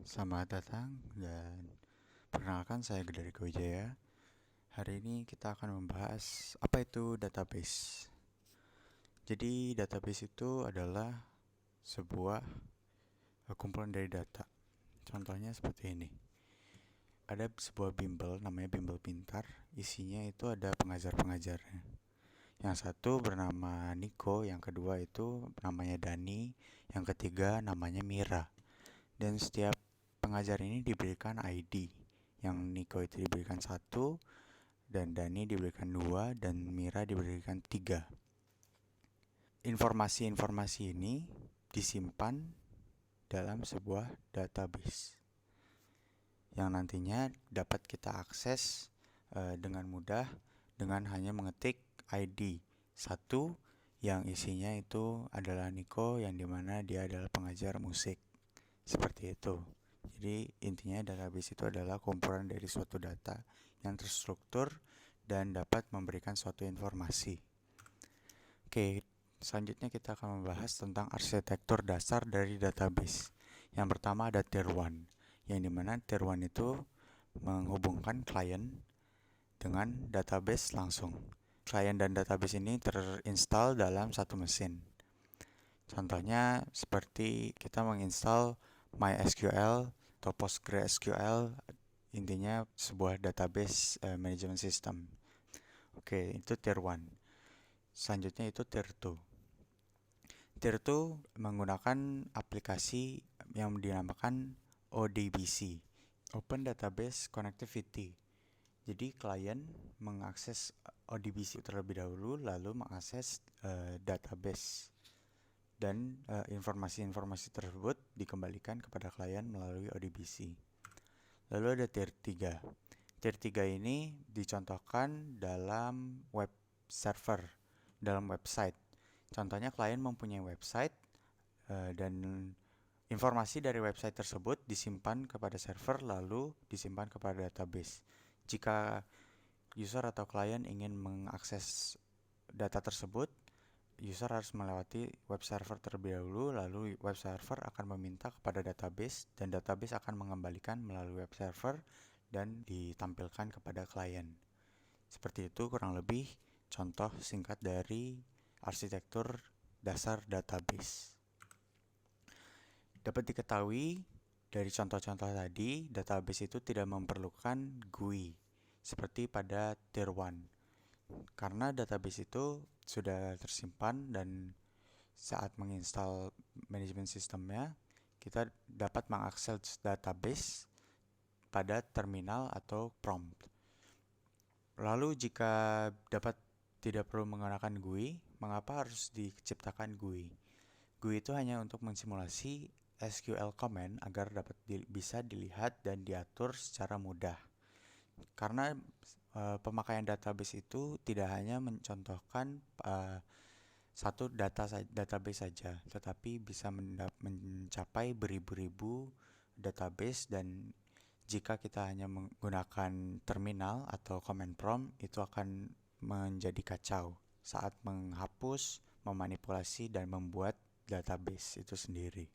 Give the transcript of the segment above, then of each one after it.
Selamat datang dan perkenalkan saya Dari Wijaya. Hari ini kita akan membahas apa itu database. Jadi database itu adalah sebuah kumpulan dari data. Contohnya seperti ini. Ada sebuah bimbel namanya bimbel pintar. Isinya itu ada pengajar-pengajarnya. Yang satu bernama Niko, yang kedua itu namanya Dani, yang ketiga namanya Mira. Dan setiap pengajar ini diberikan ID. Yang Niko itu diberikan 1, dan Dani diberikan 2, dan Mira diberikan 3. Informasi-informasi ini disimpan dalam sebuah database yang nantinya dapat kita akses dengan mudah dengan hanya mengetik ID 1 yang isinya itu adalah Niko, yang dimana dia adalah pengajar musik. Seperti itu. Jadi intinya database itu adalah kumpulan dari suatu data yang terstruktur dan dapat memberikan suatu informasi. Oke, selanjutnya kita akan membahas tentang arsitektur dasar dari database. Yang pertama ada Tier 1, yang dimana Tier 1 itu menghubungkan klien dengan database langsung. Klien dan database ini terinstall dalam satu mesin. Contohnya seperti kita menginstal MySQL atau PostgreSQL, intinya sebuah database management system. Oke, itu Tier 1. Selanjutnya itu Tier 2. Tier 2 menggunakan aplikasi yang dinamakan ODBC, Open Database Connectivity. Jadi klien mengakses ODBC terlebih dahulu, lalu mengakses database, dan informasi-informasi tersebut dikembalikan kepada klien melalui ODBC. Lalu ada Tier 3. Tier 3 ini dicontohkan dalam web server, dalam website. Contohnya klien mempunyai website dan informasi dari website tersebut disimpan kepada server lalu disimpan kepada database. Jika user atau klien ingin mengakses data tersebut, user harus melewati web server terlebih dahulu, lalu web server akan meminta kepada database dan database akan mengembalikan melalui web server dan ditampilkan kepada klien. Seperti itu kurang lebih contoh singkat dari arsitektur dasar database. Dapat diketahui dari contoh-contoh tadi, database itu tidak memerlukan GUI seperti pada Tier 1. Karena database itu sudah tersimpan dan saat menginstal manajemen sistemnya, kita dapat mengakses database pada terminal atau prompt. Lalu jika tidak perlu menggunakan GUI, mengapa harus diciptakan GUI? GUI itu hanya untuk mensimulasi SQL command agar dapat bisa dilihat dan diatur secara mudah. Karena pemakaian database itu tidak hanya mencontohkan satu database saja, tetapi bisa mencapai beribu-ribu database, dan jika kita hanya menggunakan terminal atau command prompt, itu akan menjadi kacau saat menghapus, memanipulasi, dan membuat database itu sendiri.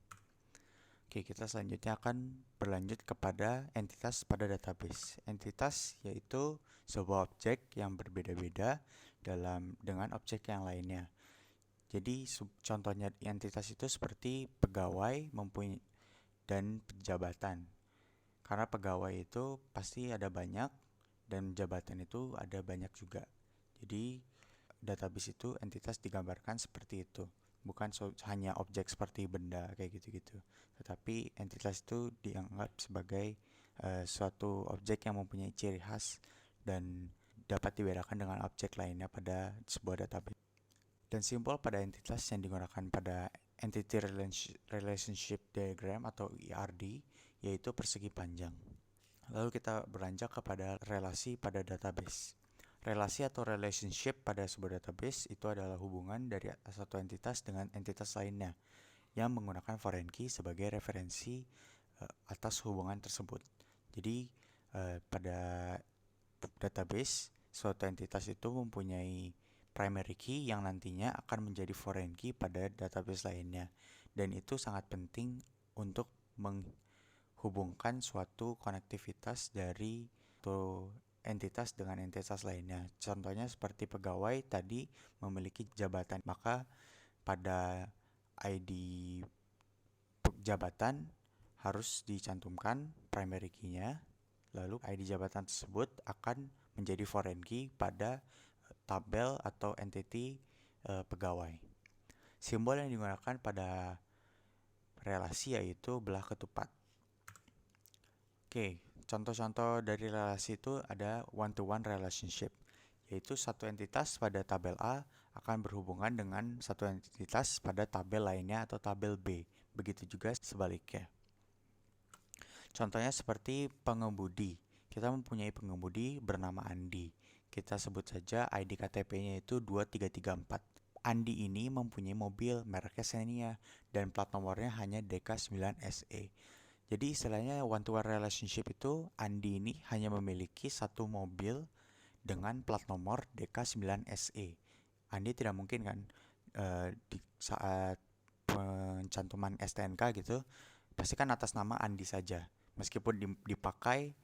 Oke, kita selanjutnya akan berlanjut kepada entitas pada database. Entitas yaitu sebuah objek yang berbeda-beda dengan objek yang lainnya. Jadi contohnya entitas itu seperti pegawai dan jabatan. Karena pegawai itu pasti ada banyak dan jabatan itu ada banyak juga. Jadi database itu entitas digambarkan seperti itu. Bukan hanya objek seperti benda kayak gitu-gitu. Tetapi entitas itu dianggap sebagai suatu objek yang mempunyai ciri khas dan dapat dibedakan dengan objek lainnya pada sebuah database. Dan simbol pada entitas yang digunakan pada Entity Relationship Diagram atau ERD yaitu persegi panjang. Lalu kita beranjak kepada relasi pada database. Relasi atau relationship pada sebuah database itu adalah hubungan dari satu entitas dengan entitas lainnya yang menggunakan foreign key sebagai referensi atas hubungan tersebut. Jadi pada database suatu entitas itu mempunyai primary key yang nantinya akan menjadi foreign key pada database lainnya, dan itu sangat penting untuk menghubungkan suatu konektivitas dari suatu entitas dengan entitas lainnya. Contohnya seperti pegawai tadi memiliki jabatan, maka pada ID jabatan harus dicantumkan primary key-nya, lalu ID jabatan tersebut akan menjadi foreign key pada tabel atau entity pegawai. Simbol yang digunakan pada relasi yaitu belah ketupat. Oke, contoh-contoh dari relasi itu ada one-to-one relationship, yaitu satu entitas pada tabel A akan berhubungan dengan satu entitas pada tabel lainnya atau tabel B. Begitu juga sebaliknya. Contohnya seperti pengemudi. Kita mempunyai pengemudi bernama Andi. Kita sebut saja ID KTP-nya itu 2334. Andi ini mempunyai mobil mereknya Xenia dan plat nomornya hanya DK9SE. Jadi istilahnya one-to-one relationship itu Andi ini hanya memiliki satu mobil dengan plat nomor DK9SE. Andi tidak mungkin kan di saat pencantuman STNK gitu pasti kan atas nama Andi saja, meskipun dipakai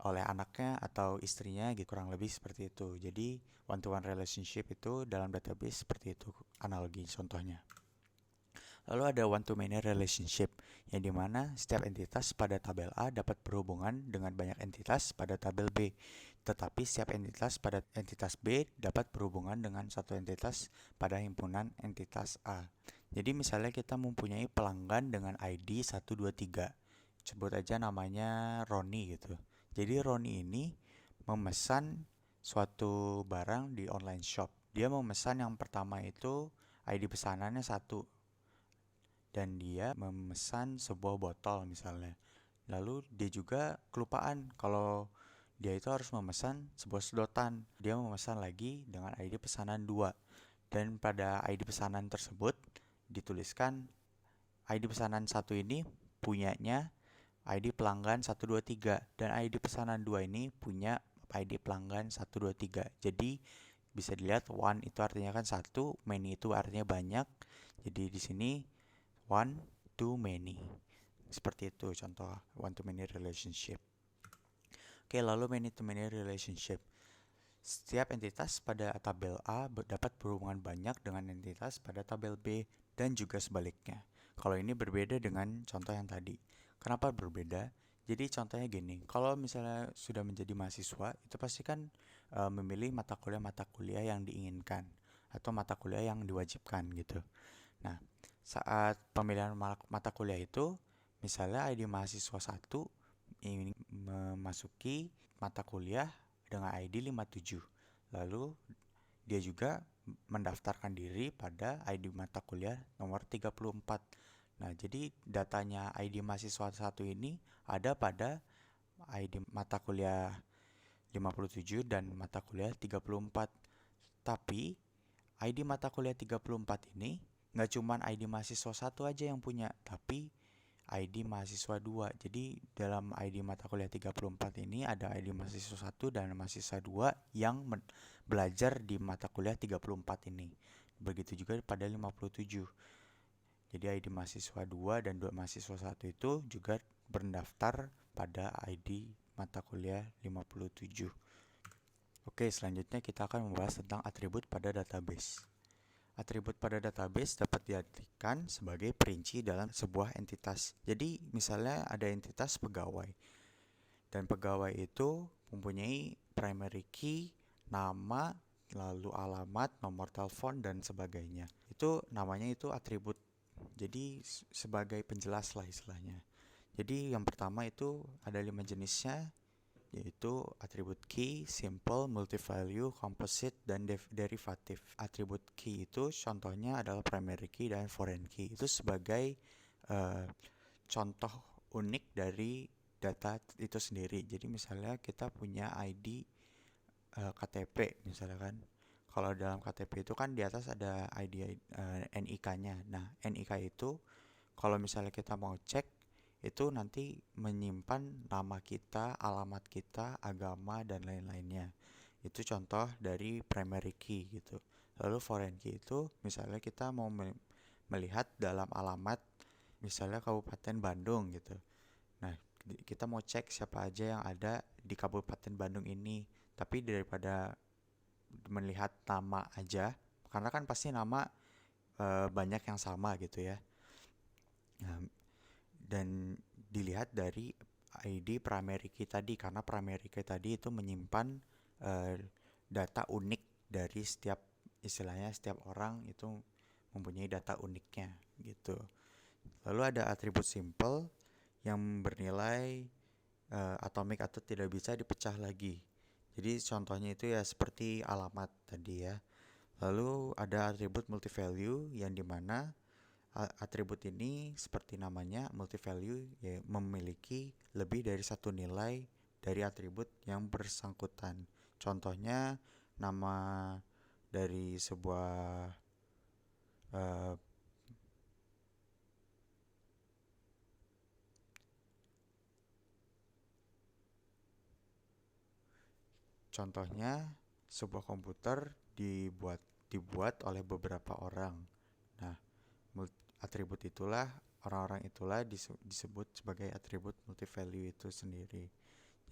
oleh anaknya atau istrinya gitu, kurang lebih seperti itu. Jadi one to one relationship itu dalam database seperti itu analogi contohnya. Lalu ada one to many relationship, yang dimana setiap entitas pada tabel A dapat berhubungan dengan banyak entitas pada tabel B, tetapi setiap entitas pada entitas B dapat berhubungan dengan satu entitas pada himpunan entitas A. Jadi misalnya kita mempunyai pelanggan dengan ID 123, sebut aja namanya Roni gitu. Jadi Roni ini memesan suatu barang di online shop. Dia memesan yang pertama itu ID pesanannya 1, dan dia memesan sebuah botol misalnya. Lalu dia juga kelupaan kalau dia itu harus memesan sebuah sedotan. Dia memesan lagi dengan ID pesanan 2. Dan pada ID pesanan tersebut dituliskan ID pesanan 1 ini punyanya ID pelanggan 123 dan ID pesanan 2 ini punya ID pelanggan 123. Jadi bisa dilihat one itu artinya kan 1, many itu artinya banyak. Jadi di sini one to many. Seperti itu contoh one to many relationship. Oke, lalu many to many relationship. Setiap entitas pada tabel A dapat berhubungan banyak dengan entitas pada tabel B dan juga sebaliknya. Kalau ini berbeda dengan contoh yang tadi. Kenapa berbeda? Jadi contohnya gini, kalau misalnya sudah menjadi mahasiswa, itu pasti kan memilih mata kuliah yang diinginkan atau mata kuliah yang diwajibkan gitu. Nah, saat pemilihan mata kuliah itu, misalnya ID mahasiswa 1 ingin memasuki mata kuliah dengan ID 57. Lalu dia juga mendaftarkan diri pada ID mata kuliah nomor 34. Nah, jadi datanya ID mahasiswa 1 ini ada pada ID mata kuliah 57 dan mata kuliah 34. Tapi ID mata kuliah 34 ini nggak cuman ID mahasiswa 1 aja yang punya, tapi ID mahasiswa 2. Jadi dalam ID mata kuliah 34 ini ada ID mahasiswa 1 dan mahasiswa 2 yang belajar di mata kuliah 34 ini. Begitu juga pada 57. Jadi ID mahasiswa 2 dan 2 mahasiswa 1 itu juga berdaftar pada ID mata kuliah 57. Oke, selanjutnya kita akan membahas tentang atribut pada database. Atribut pada database dapat diartikan sebagai perinci dalam sebuah entitas. Jadi misalnya ada entitas pegawai, dan pegawai itu mempunyai primary key, nama, lalu alamat, nomor telepon, dan sebagainya. Itu namanya itu atribut. Jadi sebagai penjelas lah istilahnya. Jadi yang pertama itu ada 5 jenisnya, yaitu atribut key, simple, multi-value, composite, dan derivative. Atribut key itu contohnya adalah primary key dan foreign key. Itu sebagai contoh unik dari data itu sendiri. Jadi misalnya kita punya ID KTP misalnya kan. Kalau dalam KTP itu kan di atas ada ID NIK-nya. Nah, NIK itu kalau misalnya kita mau cek itu nanti menyimpan nama kita, alamat kita, agama, dan lain-lainnya. Itu contoh dari primary key gitu. Lalu foreign key itu misalnya kita mau melihat dalam alamat misalnya Kabupaten Bandung gitu. Nah, kita mau cek siapa aja yang ada di Kabupaten Bandung ini. Tapi daripada melihat nama aja, karena kan pasti nama banyak yang sama gitu ya. Nah, dan dilihat dari ID primary key tadi, karena primary key tadi itu menyimpan uh, data unik dari setiap, istilahnya setiap orang itu mempunyai data uniknya gitu. Lalu ada atribut simple yang bernilai atomik atau tidak bisa dipecah lagi. Jadi contohnya itu ya seperti alamat tadi ya. Lalu ada atribut multivalue yang dimana atribut ini seperti namanya multivalue ya, memiliki lebih dari satu nilai dari atribut yang bersangkutan. Contohnya nama dari sebuah uh, contohnya sebuah komputer dibuat oleh beberapa orang. Nah, atribut itulah, orang-orang itulah disebut sebagai atribut multivalue itu sendiri.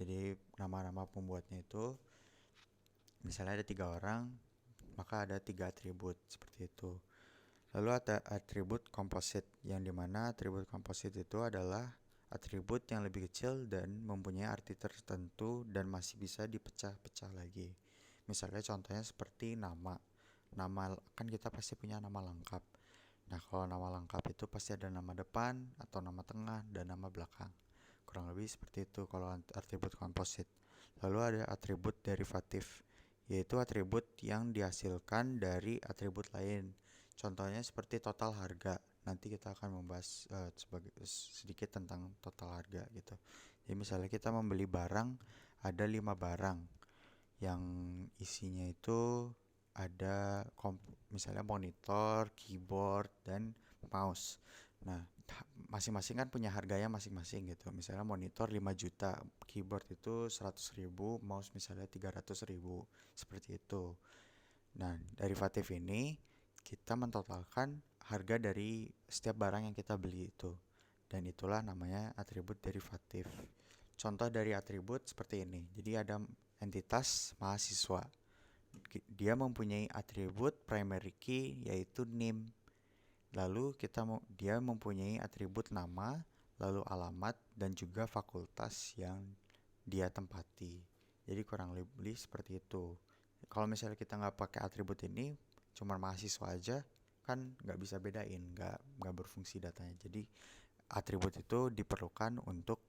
Jadi nama-nama pembuatnya itu, misalnya ada 3 orang, maka ada 3 atribut seperti itu. Lalu ada atribut composite, yang dimana atribut composite itu adalah atribut yang lebih kecil dan mempunyai arti tertentu dan masih bisa dipecah-pecah lagi. Misalnya contohnya seperti nama. Nama kan kita pasti punya nama lengkap. Nah, kalau nama lengkap itu pasti ada nama depan atau nama tengah dan nama belakang. Kurang lebih seperti itu kalau atribut komposit. Lalu ada atribut derivatif, yaitu atribut yang dihasilkan dari atribut lain. Contohnya seperti total harga. Nanti kita akan membahas sedikit tentang total harga gitu. Jadi misalnya kita membeli barang, ada 5 barang yang isinya itu ada misalnya monitor, keyboard, dan mouse. Nah, masing-masing kan punya harganya masing-masing gitu. Misalnya monitor 5 juta, keyboard itu 100 ribu, mouse misalnya 300 ribu, seperti itu. Nah, derivatif ini kita mentotalkan harga dari setiap barang yang kita beli itu. Dan itulah namanya atribut derivatif. Contoh dari atribut seperti ini. Jadi ada entitas mahasiswa. Dia mempunyai atribut primary key yaitu NIM. Lalu dia mempunyai atribut nama, lalu alamat, dan juga fakultas yang dia tempati. Jadi kurang lebih seperti itu. Kalau misalnya kita nggak pakai atribut ini, cuma mahasiswa aja, kan nggak bisa bedain, nggak berfungsi datanya. Jadi atribut itu diperlukan untuk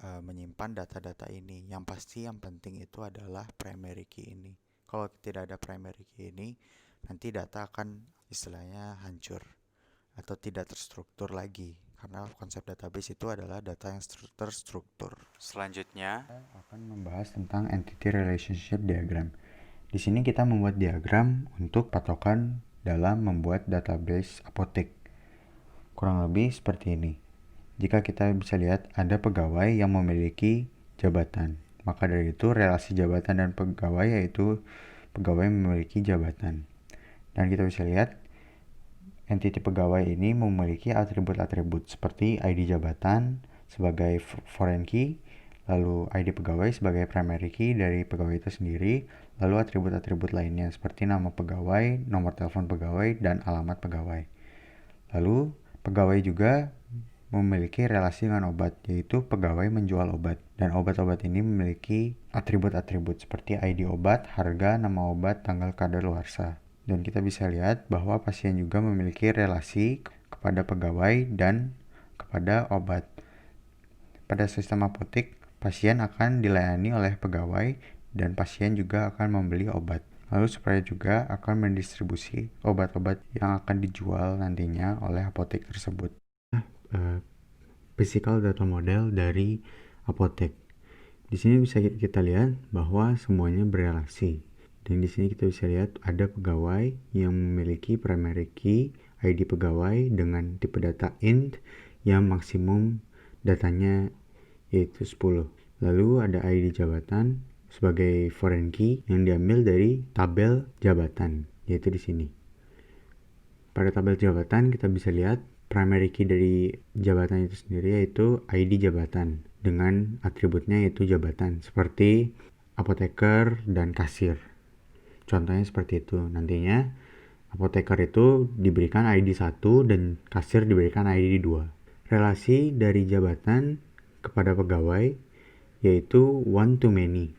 menyimpan data-data ini. Yang pasti yang penting itu adalah primary key ini. Kalau tidak ada primary key ini, nanti data akan istilahnya hancur atau tidak terstruktur lagi, karena konsep database itu adalah data yang terstruktur. Selanjutnya akan membahas tentang entity relationship diagram. Di sini kita membuat diagram untuk patokan dalam membuat database apotek. Kurang lebih seperti ini. Jika kita bisa lihat ada pegawai yang memiliki jabatan, maka dari itu relasi jabatan dan pegawai yaitu pegawai memiliki jabatan. Dan kita bisa lihat entity pegawai ini memiliki atribut-atribut seperti ID jabatan sebagai foreign key, lalu ID pegawai sebagai primary key dari pegawai itu sendiri, lalu atribut-atribut lainnya seperti nama pegawai, nomor telepon pegawai, dan alamat pegawai. Lalu pegawai juga memiliki relasi dengan obat, yaitu pegawai menjual obat. Dan obat-obat ini memiliki atribut-atribut seperti ID obat, harga, nama obat, tanggal kadaluarsa. Dan kita bisa lihat bahwa pasien juga memiliki relasi kepada pegawai dan kepada obat. Pada sistem apotek, pasien akan dilayani oleh pegawai dan pasien juga akan membeli obat. Lalu supaya juga akan mendistribusi obat-obat yang akan dijual nantinya oleh apotek tersebut. Physical data model dari apotek. Di sini bisa kita lihat bahwa semuanya berelasi. Dan di sini kita bisa lihat ada pegawai yang memiliki primary key ID pegawai dengan tipe data int yang maksimum datanya yaitu 10. Lalu ada ID jabatan sebagai foreign key yang diambil dari tabel jabatan, yaitu di sini. Pada tabel jabatan kita bisa lihat primary key dari jabatan itu sendiri yaitu ID jabatan. dengan atributnya yaitu jabatan, seperti apoteker dan kasir. Contohnya seperti itu. Nantinya apoteker itu diberikan ID 1 dan kasir diberikan ID 2. Relasi dari jabatan kepada pegawai yaitu one to many,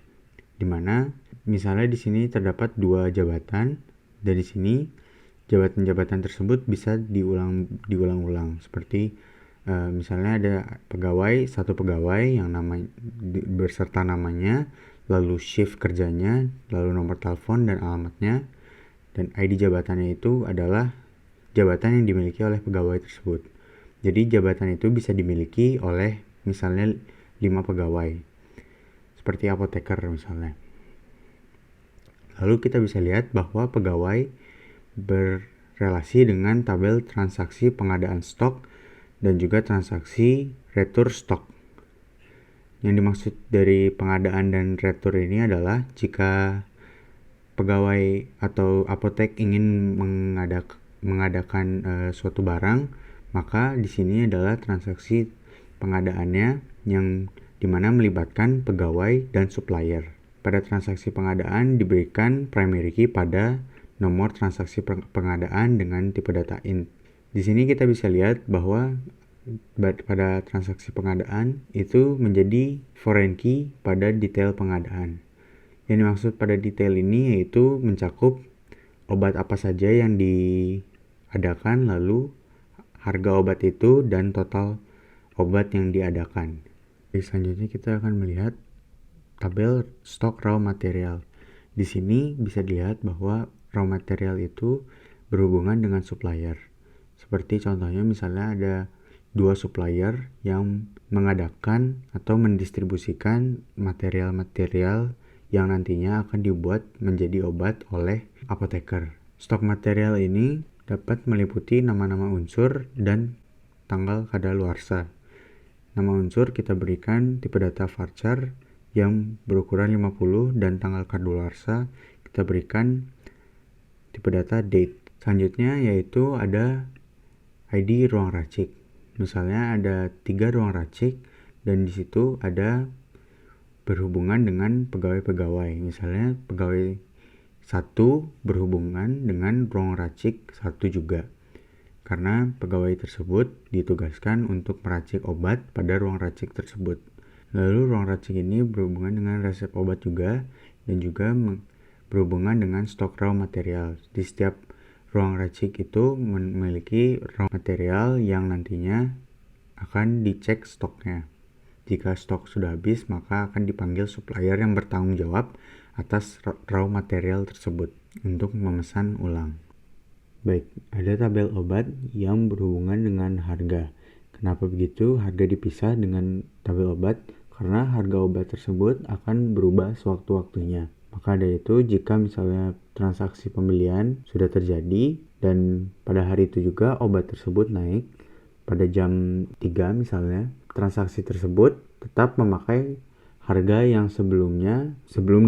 dimana misalnya di sini terdapat 2 jabatan, dan di sini jabatan-jabatan tersebut bisa diulang-ulang seperti misalnya ada satu pegawai yang berserta namanya, lalu shift kerjanya, lalu nomor telepon dan alamatnya, dan ID jabatannya itu adalah jabatan yang dimiliki oleh pegawai tersebut. Jadi jabatan itu bisa dimiliki oleh misalnya 5 pegawai, seperti apoteker misalnya. Lalu kita bisa lihat bahwa pegawai berrelasi dengan tabel transaksi pengadaan stok dan juga transaksi retur stok. Yang dimaksud dari pengadaan dan retur ini adalah jika pegawai atau apotek ingin mengadakan suatu barang, maka di sini adalah transaksi pengadaannya yang dimana melibatkan pegawai dan supplier. Pada transaksi pengadaan diberikan primary key pada nomor transaksi pengadaan dengan tipe data int. Di sini kita bisa lihat bahwa pada transaksi pengadaan itu menjadi foreign key pada detail pengadaan. Yang dimaksud pada detail ini yaitu mencakup obat apa saja yang diadakan, lalu harga obat itu dan total obat yang diadakan. Selanjutnya kita akan melihat tabel stok raw material. Di sini bisa dilihat bahwa raw material itu berhubungan dengan supplier. Seperti contohnya misalnya ada 2 supplier yang mengadakan atau mendistribusikan material-material yang nantinya akan dibuat menjadi obat oleh apoteker. Stok material ini dapat meliputi nama-nama unsur dan tanggal kadaluarsa. Nama unsur kita berikan tipe data varchar yang berukuran 50 dan tanggal kadaluarsa kita berikan tipe data date. Selanjutnya yaitu ada ID ruang racik. Misalnya ada 3 ruang racik dan di situ ada berhubungan dengan pegawai-pegawai. Misalnya pegawai 1 berhubungan dengan ruang racik 1 juga. Karena pegawai tersebut ditugaskan untuk meracik obat pada ruang racik tersebut. Lalu ruang racik ini berhubungan dengan resep obat juga dan juga berhubungan dengan stok raw material. Di setiap ruang racik itu memiliki raw material yang nantinya akan dicek stoknya. Jika stok sudah habis, maka akan dipanggil supplier yang bertanggung jawab atas raw material tersebut untuk memesan ulang. Baik, ada tabel obat yang berhubungan dengan harga. Kenapa begitu? Harga dipisah dengan tabel obat karena harga obat tersebut akan berubah sewaktu-waktunya. Maka dari itu, jika misalnya transaksi pembelian sudah terjadi dan pada hari itu juga obat tersebut naik, pada jam 3 misalnya, transaksi tersebut tetap memakai harga yang sebelum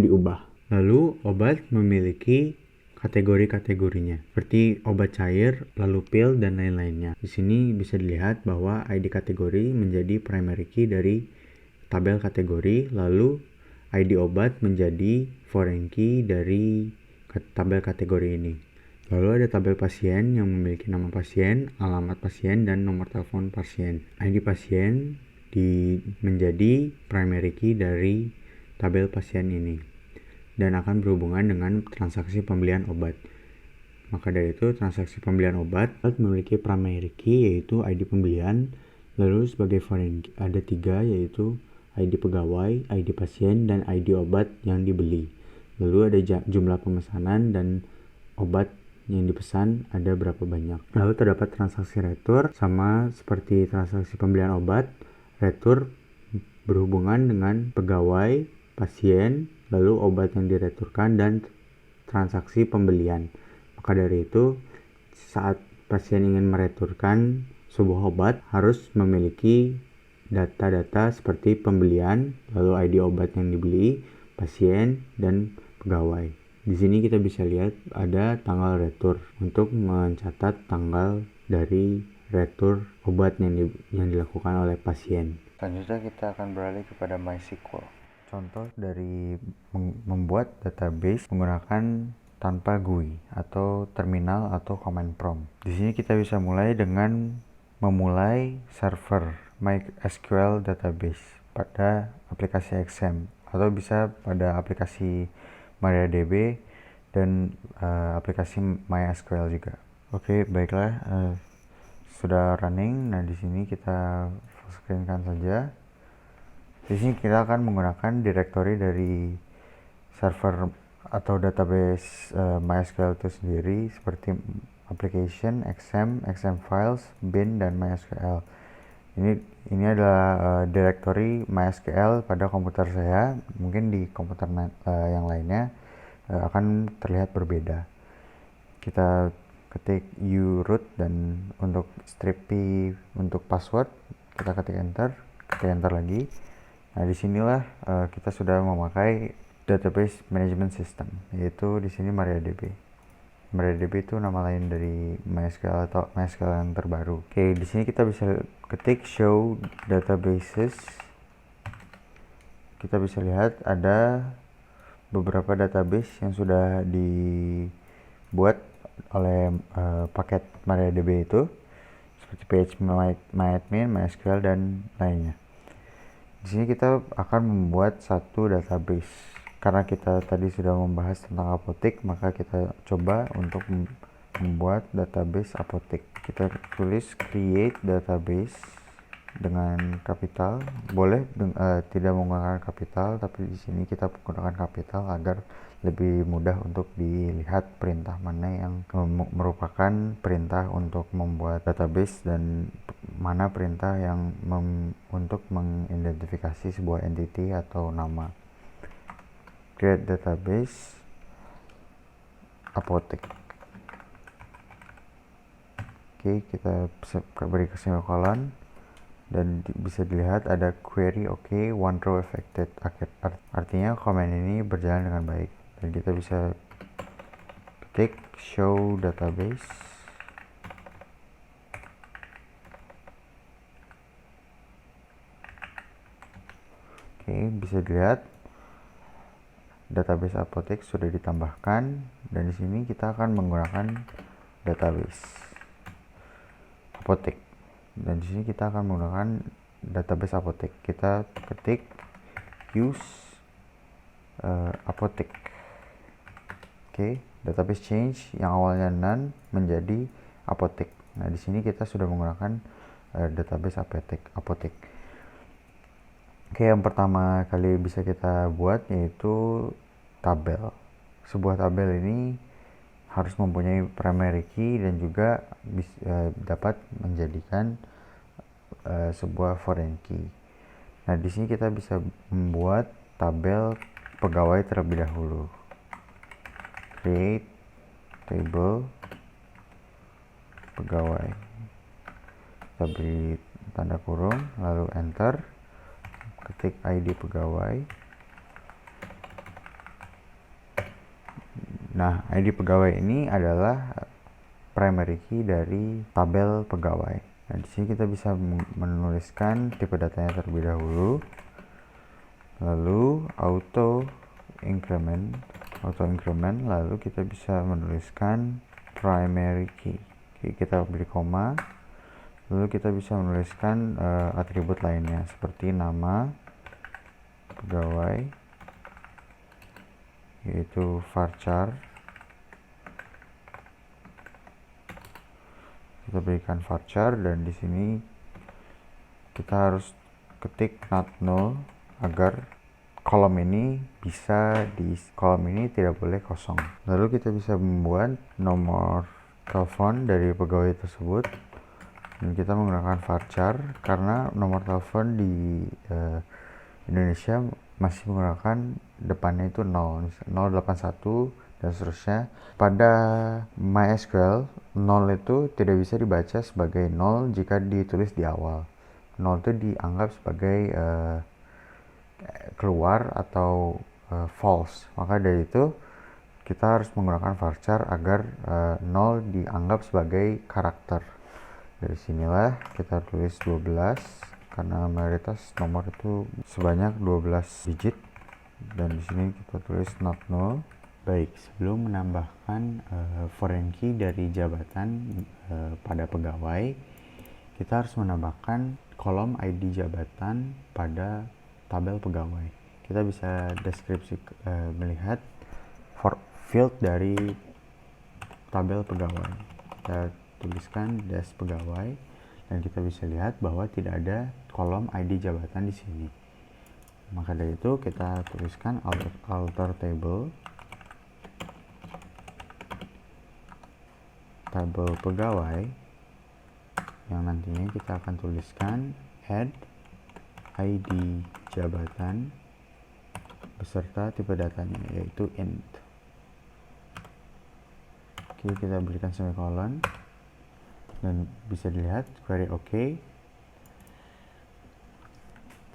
diubah. Lalu obat memiliki kategori-kategorinya, seperti obat cair, lalu pil, dan lain-lainnya. Di sini bisa dilihat bahwa ID kategori menjadi primary key dari tabel kategori, lalu ID obat menjadi foreign key dari tabel kategori ini. Lalu ada tabel pasien yang memiliki nama pasien, alamat pasien, dan nomor telepon pasien. ID pasien menjadi primary key dari tabel pasien ini dan akan berhubungan dengan transaksi pembelian obat. Maka dari itu transaksi pembelian obat memiliki primary key yaitu ID pembelian, lalu sebagai foreign key ada 3 yaitu ID pegawai, ID pasien, dan ID obat yang dibeli. Lalu ada jumlah pemesanan dan obat yang dipesan ada berapa banyak. Lalu terdapat transaksi retur, sama seperti transaksi pembelian obat. Retur berhubungan dengan pegawai, pasien, lalu obat yang direturkan, dan transaksi pembelian. Maka dari itu, saat pasien ingin mereturkan sebuah obat, harus memiliki data-data seperti pembelian, lalu ID obat yang dibeli, pasien, dan pegawai. Di sini kita bisa lihat ada tanggal retur untuk mencatat tanggal dari retur obat yang dilakukan oleh pasien. Selanjutnya kita akan beralih kepada MySQL. Contoh dari membuat database menggunakan tanpa GUI atau terminal atau command prompt. Di sini kita bisa mulai dengan memulai server MySQL database pada aplikasi XAMPP atau bisa pada aplikasi MariaDB dan aplikasi MySQL juga. Oke, baiklah, sudah running. Nah, di sini kita full screenkan saja. Di sini kita akan menggunakan directory dari server atau database MySQL itu sendiri, seperti application, XAMPP files, bin, dan MySQL. Ini adalah directory MySQL pada komputer saya. Mungkin di komputer yang lainnya akan terlihat berbeda. Kita ketik uroot, dan untuk strip p untuk password kita ketik enter lagi. Nah, disinilah kita sudah memakai database management system, yaitu di sini MariaDB. MariaDB itu nama lain dari MySQL atau MySQL yang terbaru. Oke, di sini kita bisa ketik show databases. Kita bisa lihat ada beberapa database yang sudah dibuat oleh paket MariaDB itu, seperti PHP-MyAdmin, MySQL, dan lainnya. Di sini kita akan membuat satu database. Karena kita tadi sudah membahas tentang apotek, maka kita coba untuk membuat database apotek. Kita tulis create database dengan kapital. Boleh tidak menggunakan kapital, tapi di sini kita menggunakan kapital agar lebih mudah untuk dilihat perintah mana yang merupakan perintah untuk membuat database dan mana perintah yang untuk mengidentifikasi sebuah entity atau nama. Create database apotek. Oke, kita beri semikolon dan bisa dilihat ada query oke, one row affected. Artinya komen ini berjalan dengan baik, dan kita bisa ketik show database. Oke, bisa dilihat database apotek sudah ditambahkan, dan di sini kita akan menggunakan database apotek, dan di sini kita akan menggunakan database apotek. Kita ketik use apotek. Oke, database change yang awalnya none menjadi apotek. Nah, di sini kita sudah menggunakan database apotek. Oke, yang pertama kali bisa kita buat yaitu tabel. Sebuah tabel ini harus mempunyai primary key dan juga dapat menjadikan sebuah foreign key. Nah, di sini kita bisa membuat tabel pegawai terlebih dahulu. Create table pegawai. Kita beri tanda kurung, lalu enter. Ketik ID pegawai. Nah, ID pegawai ini adalah primary key dari tabel pegawai. Nah, di sini kita bisa menuliskan tipe datanya terlebih dahulu, lalu auto increment, lalu kita bisa menuliskan primary key. Oke, kita beri koma, lalu kita bisa menuliskan atribut lainnya seperti nama pegawai, yaitu varchar. Kita berikan varchar, dan di sini kita harus ketik not null agar kolom ini tidak boleh kosong. Lalu kita bisa membuat nomor telepon dari pegawai tersebut, dan kita menggunakan varchar karena nomor telepon di Indonesia masih menggunakan depannya itu 0, 081 dan seterusnya. Pada MySQL 0 itu tidak bisa dibaca sebagai 0 jika ditulis di awal. 0 itu dianggap sebagai keluar atau false. Maka dari itu kita harus menggunakan varchar agar 0 dianggap sebagai karakter. Dari sinilah kita tulis 12 karena mayoritas nomor itu sebanyak 12 digit, dan di sini kita tulis not null. Baik, sebelum menambahkan foreign key dari jabatan pada pegawai, kita harus menambahkan kolom ID jabatan pada tabel pegawai. Kita bisa deskripsi melihat field dari tabel pegawai. Kita tuliskan des pegawai, dan kita bisa lihat bahwa tidak ada kolom ID jabatan di sini. Maka dari itu kita tuliskan alter table tabel pegawai, yang nantinya kita akan tuliskan add ID jabatan beserta tipe datanya, yaitu int. Oke, kita berikan semikolon, dan bisa dilihat query OK.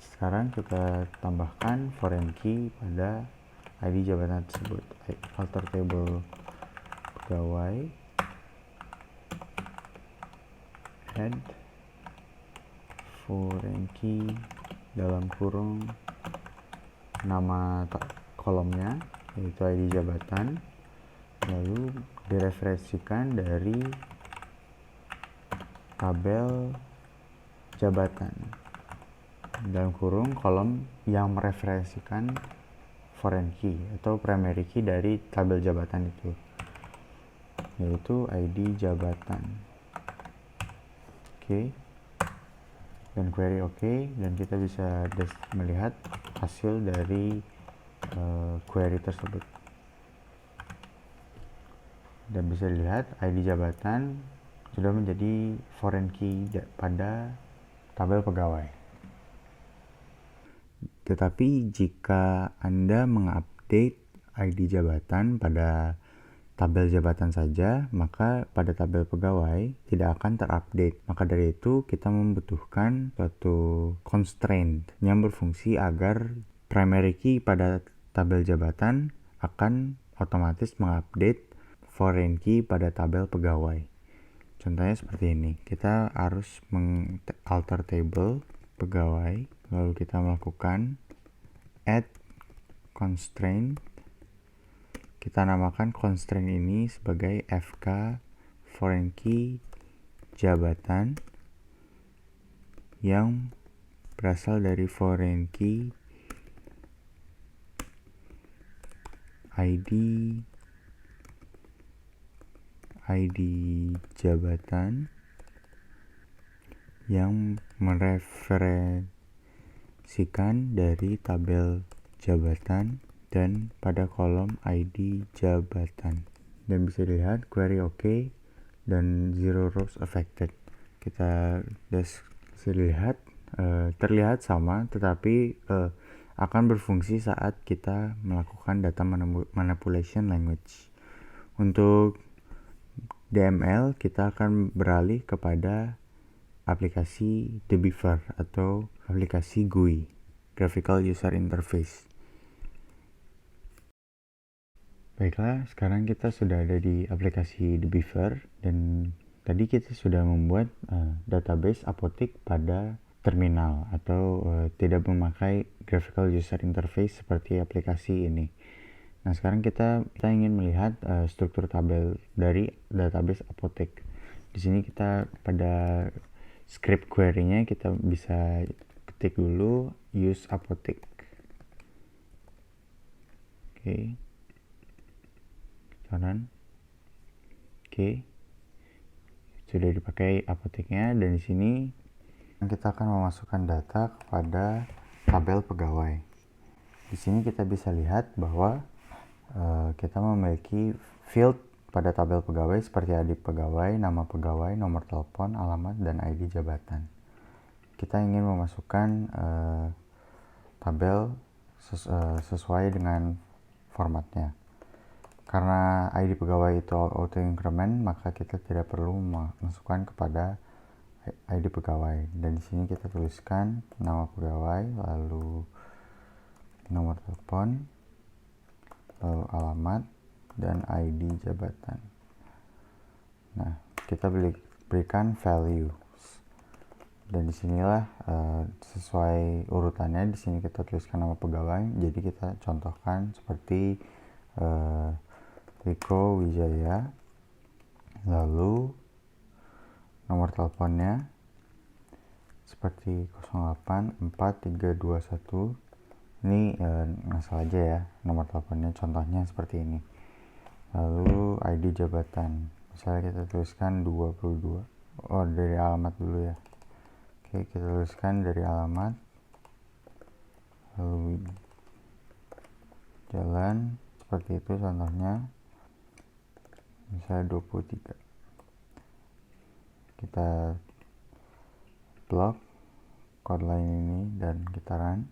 Sekarang kita tambahkan foreign key pada ID jabatan tersebut. Alter table pegawai add foreign key dalam kurung nama kolomnya, yaitu ID jabatan, lalu direferensikan dari tabel jabatan dalam kurung kolom yang mereferensikan foreign key atau primary key dari tabel jabatan itu, yaitu ID jabatan. Oke, dan query OK, dan kita bisa melihat hasil dari query tersebut, dan bisa dilihat ID jabatan sudah menjadi foreign key pada tabel pegawai. Tetapi jika Anda mengupdate ID jabatan pada tabel jabatan saja, maka pada tabel pegawai tidak akan terupdate. Maka dari itu kita membutuhkan suatu constraint yang berfungsi agar primary key pada tabel jabatan akan otomatis mengupdate foreign key pada tabel pegawai. Contohnya seperti ini. Kita harus alter table pegawai, lalu kita melakukan add constraint. Kita namakan constraint ini sebagai FK foreign key jabatan yang berasal dari foreign key ID jabatan yang mereferensikan dari tabel jabatan dan pada kolom ID jabatan. Dan bisa dilihat query OK dan zero rows affected. Kita bisa lihat terlihat sama, tetapi akan berfungsi saat kita melakukan data manipulation language. Untuk DML kita akan beralih kepada aplikasi Debeaver atau aplikasi GUI, Graphical User Interface. Baiklah, sekarang kita sudah ada di aplikasi Debeaver, dan tadi kita sudah membuat database apotik pada terminal atau tidak memakai graphical user interface seperti aplikasi ini. Nah, sekarang kita ingin melihat struktur tabel dari database apotek. Di sini kita pada script query-nya kita bisa ketik dulu use apotek. Oke. Kanan. Oke. Sudah dipakai apoteknya, dan di sini kita akan memasukkan data kepada tabel pegawai. Di sini kita bisa lihat bahwa kita memiliki field pada tabel pegawai seperti ID pegawai, nama pegawai, nomor telepon, alamat, dan ID jabatan. Kita ingin memasukkan tabel sesuai dengan formatnya. Karena ID pegawai itu auto increment, maka kita tidak perlu memasukkan kepada ID pegawai. Dan di sini kita tuliskan nama pegawai, lalu nomor telepon, lalu alamat, dan ID jabatan. Nah, kita berikan values. Dan disinilah sesuai urutannya, di sini kita tuliskan nama pegawai. Jadi kita contohkan seperti Riko Wijaya, lalu nomor teleponnya seperti 084321. Ini ngasal aja ya nomor teleponnya, contohnya seperti ini. Lalu ID jabatan, misalnya kita tuliskan 22. Dari alamat dulu ya. Oke, kita tuliskan dari alamat, lalu jalan, seperti itu contohnya, misalnya 23. Kita blok code line ini dan kita run.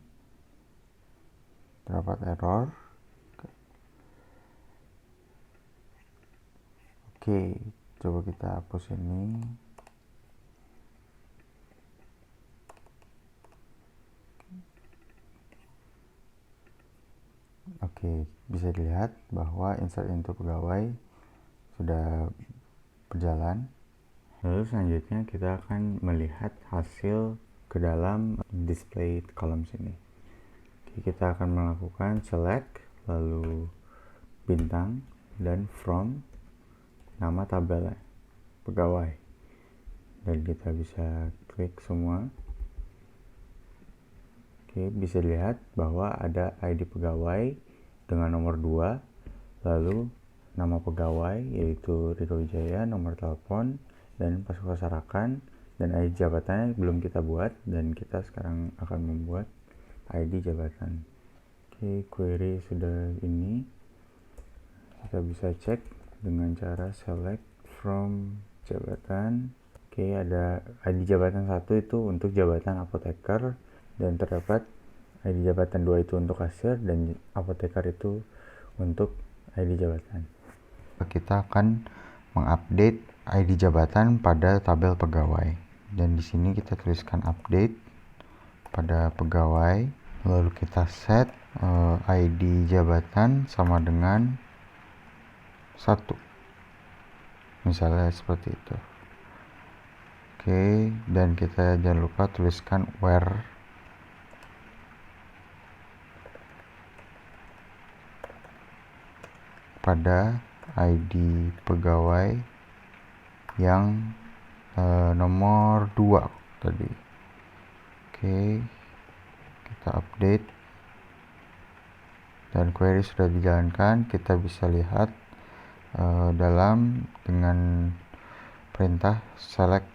Terdapat error. Oke, coba kita hapus ini. Oke, bisa dilihat bahwa insert into pegawai sudah berjalan. Lalu selanjutnya kita akan melihat hasil ke dalam display columns ini. Oke, kita akan melakukan select, lalu bintang, dan from nama tabel pegawai. Dan kita bisa klik semua. Oke, bisa dilihat bahwa ada ID pegawai dengan nomor 2, lalu nama pegawai yaitu Riko Wijaya, nomor telepon, dan pas persarakan, dan ID jabatannya belum kita buat, dan kita sekarang akan membuat ID jabatan. Oke, query sudah ini. Kita bisa cek dengan cara select from jabatan. Oke, ada ID jabatan 1 itu untuk jabatan apoteker, dan terdapat ID jabatan 2 itu untuk kasir, dan apoteker itu untuk ID jabatan. Kita akan mengupdate ID jabatan pada tabel pegawai, dan di sini kita tuliskan update pada pegawai, lalu kita set ID jabatan sama dengan 1, misalnya seperti itu. Oke, dan kita jangan lupa tuliskan where pada ID pegawai yang nomor 2 tadi. Oke, kita update dan query sudah dijalankan. Kita bisa lihat dalam dengan perintah select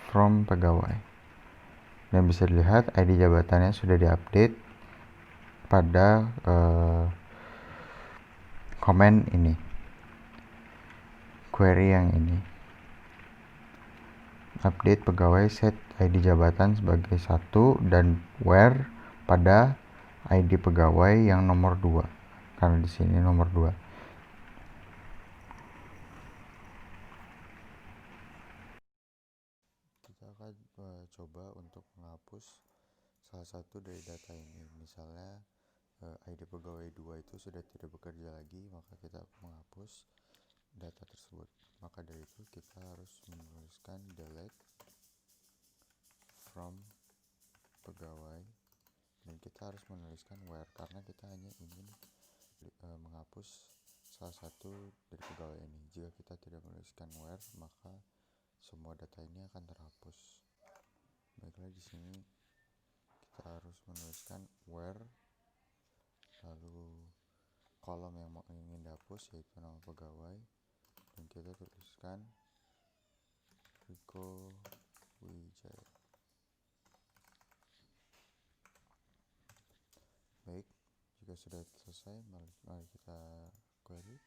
from pegawai, dan bisa dilihat ID jabatannya sudah diupdate pada komen ini, query yang ini. Update pegawai, set ID jabatan sebagai 1, dan where pada ID pegawai yang nomor 2, karena di sini nomor 2. Kita akan coba untuk menghapus salah satu dari data ini. Misalnya ID pegawai 2 itu sudah tidak bekerja lagi, maka kita menghapus data tersebut. Maka dari itu kita harus menuliskan delete from pegawai, dan kita harus menuliskan where karena kita hanya ingin menghapus salah satu dari pegawai ini. Jika kita tidak menuliskan where, maka semua data ini akan terhapus. Baiklah, di sini kita harus menuliskan where, lalu kolom yang ingin dihapus yaitu nama pegawai, dan kita tuliskan Riko Wijaya. Baik, jika sudah selesai, mari kita query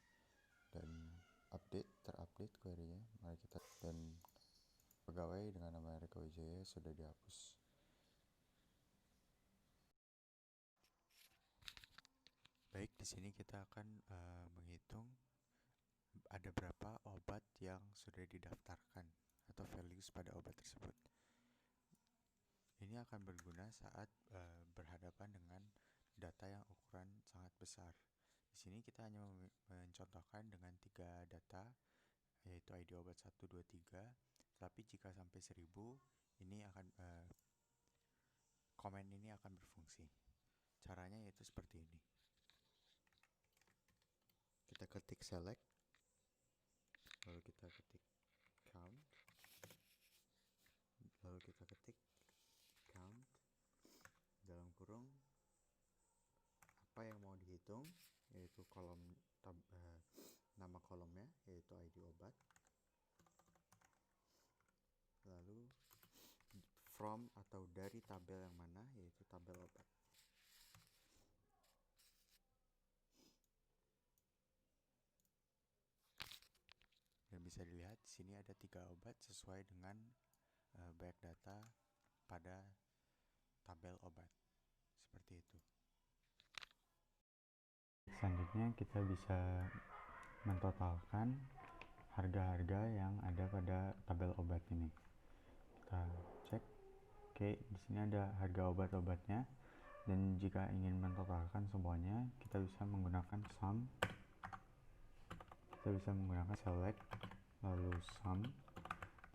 dan terupdate query-nya. Mari kita, dan pegawai dengan nama Riko Wijaya sudah dihapus. Baik, di sini kita akan menghitung ada berapa obat yang sudah didaftarkan atau values pada obat tersebut. Ini akan berguna saat berhadapan dengan data yang ukuran sangat besar. Di sini kita hanya mencontohkan dengan 3 data, yaitu ID obat 1, 2, 3. Tapi jika sampai 1000, ini akan komen ini akan berfungsi. Caranya yaitu seperti ini. Kita ketik select, lalu kita ketik count, lalu kita ketik count dalam kurung apa yang mau dihitung, yaitu nama kolomnya yaitu ID obat, lalu from atau dari tabel yang mana, yaitu tabel obat. Dan bisa dilihat di sini ada 3 obat sesuai dengan banyak data pada tabel obat. Seperti itu. Selanjutnya kita bisa mentotalkan harga-harga yang ada pada tabel obat ini. Kita cek. Oke, di sini ada harga obat-obatnya. Dan jika ingin mentotalkan semuanya, kita bisa menggunakan sum. Kita bisa menggunakan select lalu sum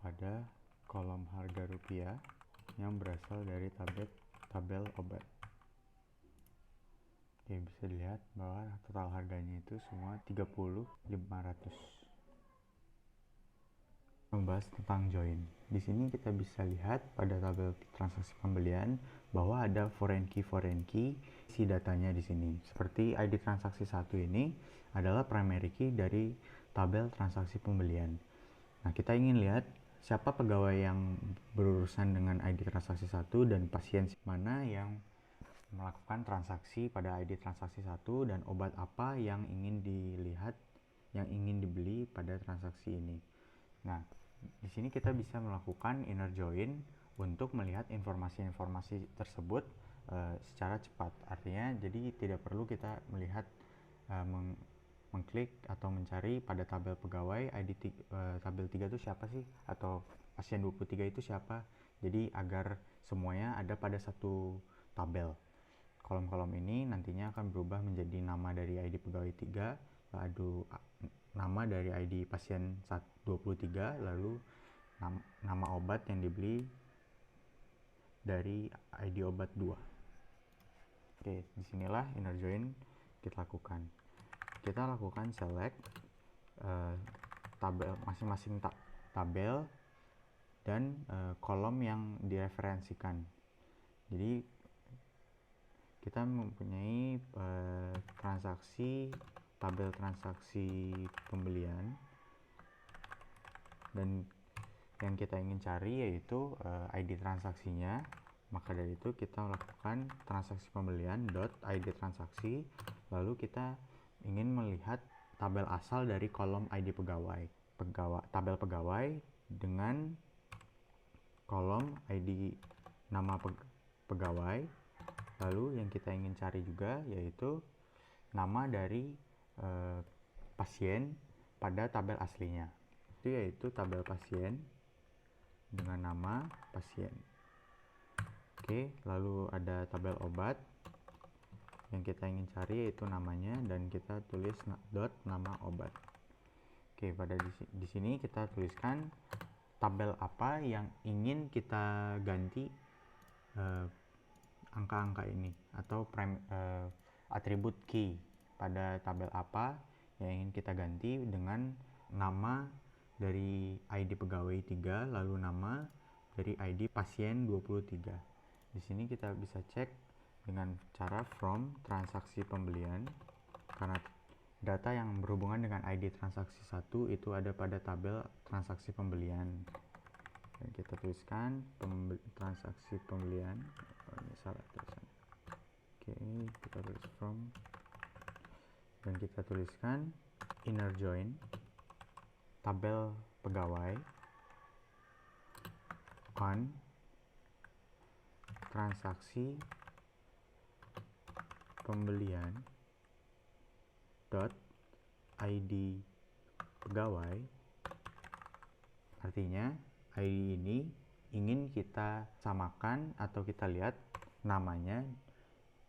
pada kolom harga rupiah yang berasal dari tabel obat. Oke, bisa dilihat bahwa total harganya itu semua 30.500. Membahas tentang join. Di sini kita bisa lihat pada tabel transaksi pembelian bahwa ada foreign key isi datanya di sini. Seperti ID transaksi 1 ini adalah primary key dari tabel transaksi pembelian. Nah, kita ingin lihat siapa pegawai yang berurusan dengan ID transaksi 1 dan pasien mana yang melakukan transaksi pada ID transaksi 1 dan obat apa yang ingin dilihat, yang ingin dibeli pada transaksi ini. Nah, di sini kita bisa melakukan inner join untuk melihat informasi-informasi tersebut secara cepat. Artinya, jadi tidak perlu kita melihat mengklik atau mencari pada tabel pegawai tabel 3 itu siapa sih, atau pasien 23 itu siapa. Jadi agar semuanya ada pada satu tabel. Kolom-kolom ini nantinya akan berubah menjadi nama dari ID pegawai 3, lalu nama dari ID pasien 23, lalu nama obat yang dibeli dari ID obat 2. Oke, disinilah inner join kita lakukan. Kita lakukan select tabel masing-masing tabel dan kolom yang direferensikan. Jadi kita mempunyai tabel transaksi pembelian, dan yang kita ingin cari yaitu ID transaksinya. Maka dari itu kita melakukan transaksi pembelian .id transaksi, lalu kita ingin melihat tabel asal dari kolom ID tabel pegawai dengan kolom ID nama pegawai. Lalu yang kita ingin cari juga yaitu nama dari pasien pada tabel aslinya, itu yaitu tabel pasien dengan nama pasien. Oke, lalu ada tabel obat yang kita ingin cari yaitu namanya, dan kita tulis nama obat. Oke, di sini kita tuliskan tabel apa yang ingin kita ganti angka-angka ini, atau atribut key pada tabel apa yang ingin kita ganti dengan nama dari ID pegawai 3 lalu nama dari ID pasien 23. Di sini kita bisa cek dengan cara from transaksi pembelian, karena data yang berhubungan dengan ID transaksi 1 itu ada pada tabel transaksi pembelian. Dan kita tuliskan transaksi pembelian. Oh, ini salah tulisan. Oke, kita tulis from, dan kita tuliskan inner join tabel pegawai on transaksi pembelian .id pegawai. Artinya ID ini ingin kita samakan atau kita lihat namanya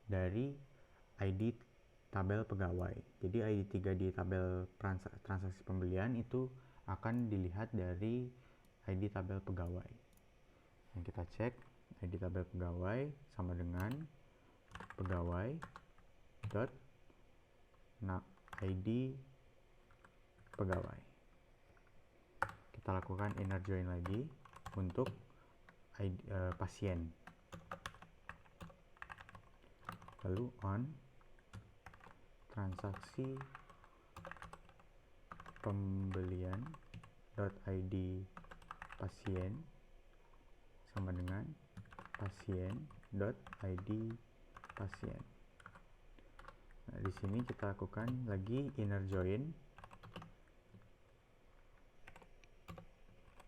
dari ID tabel pegawai. Jadi ID 3 di tabel transaksi pembelian itu akan dilihat dari ID tabel pegawai. Dan kita cek ID tabel pegawai sama dengan pegawai dot ID pegawai. Kita lakukan inner join lagi untuk pasien. Lalu on transaksi pembelian .id pasien sama dengan pasien.id pasien. Nah, di sini kita lakukan lagi inner join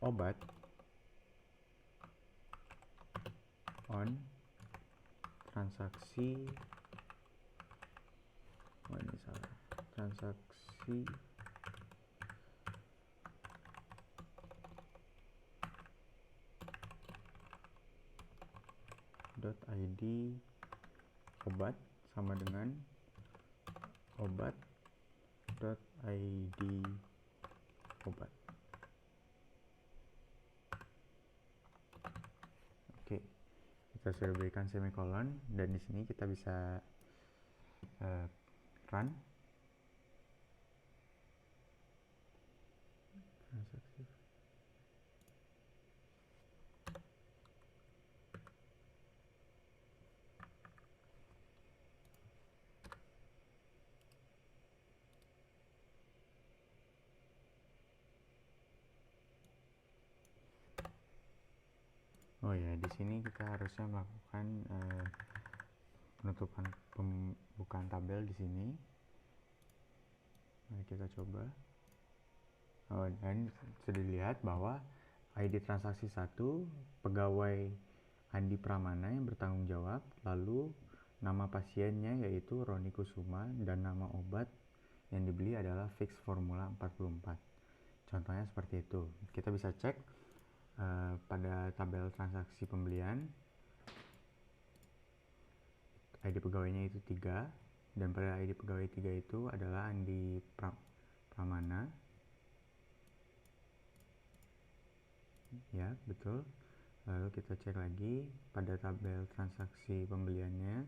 obat on transaksi transaksi .id obat sama dengan obat.id obat. Oke, kita sudah berikan semikolon dan di sini kita bisa run transaksi. Oh ya, di sini kita harusnya melakukan penutupan pembukaan tabel di sini. Mari kita coba. Oh, dan sudah dilihat bahwa ID transaksi 1 pegawai Andi Pramana yang bertanggung jawab, lalu nama pasiennya yaitu Roni Kusuma dan nama obat yang dibeli adalah fix formula 44. Contohnya seperti itu. Kita bisa cek pada tabel transaksi pembelian ID pegawainya itu 3 dan pada ID pegawai 3 itu adalah Andi Pramana. Ya, betul. Lalu kita cek lagi pada tabel transaksi pembeliannya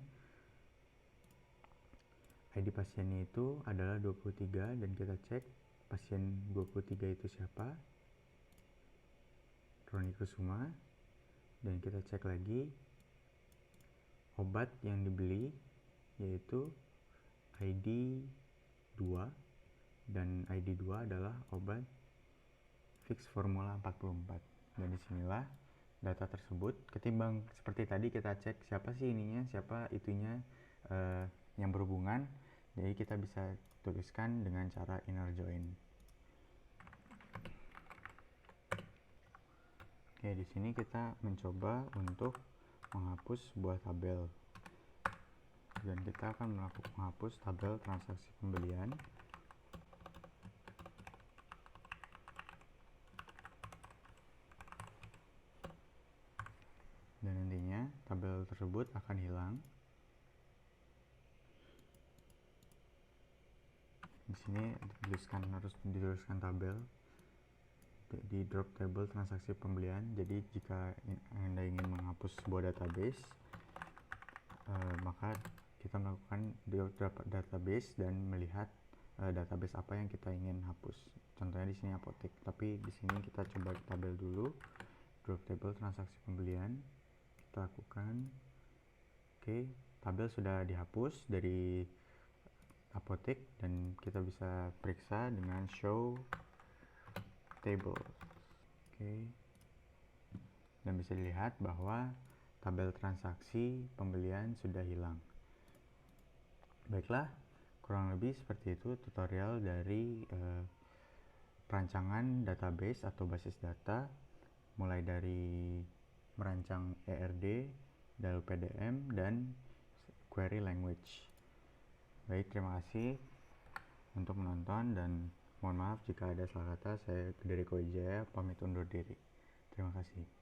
ID pasiennya itu adalah 23 dan kita cek pasien 23 itu siapa? Roni Kusuma. Dan kita cek lagi obat yang dibeli yaitu ID 2 dan ID 2 adalah obat fix formula 44. Dan disinilah data tersebut, ketimbang seperti tadi kita cek siapa sih ininya, siapa itunya yang berhubungan, jadi kita bisa tuliskan dengan cara inner join. Oke, di sini kita mencoba untuk menghapus sebuah tabel dan kita akan menghapus tabel transaksi pembelian. Dan nantinya tabel tersebut akan hilang. Di sini harus dituliskan tabel di drop table transaksi pembelian. Jadi jika Anda ingin menghapus sebuah database, maka kita melakukan database dan melihat database apa yang kita ingin hapus. Contohnya di sini apotek, tapi di sini kita coba tabel dulu. Drop table transaksi pembelian kita lakukan. Oke, tabel sudah dihapus dari apotek dan kita bisa periksa dengan show table. Oke, dan bisa dilihat bahwa tabel transaksi pembelian sudah hilang. Baiklah, kurang lebih seperti itu tutorial dari perancangan database atau basis data, mulai dari merancang ERD, lalu PDM, dan query language. Baik, terima kasih untuk menonton dan mohon maaf jika ada salah kata. Saya dari Kowijaya pamit undur diri. Terima kasih.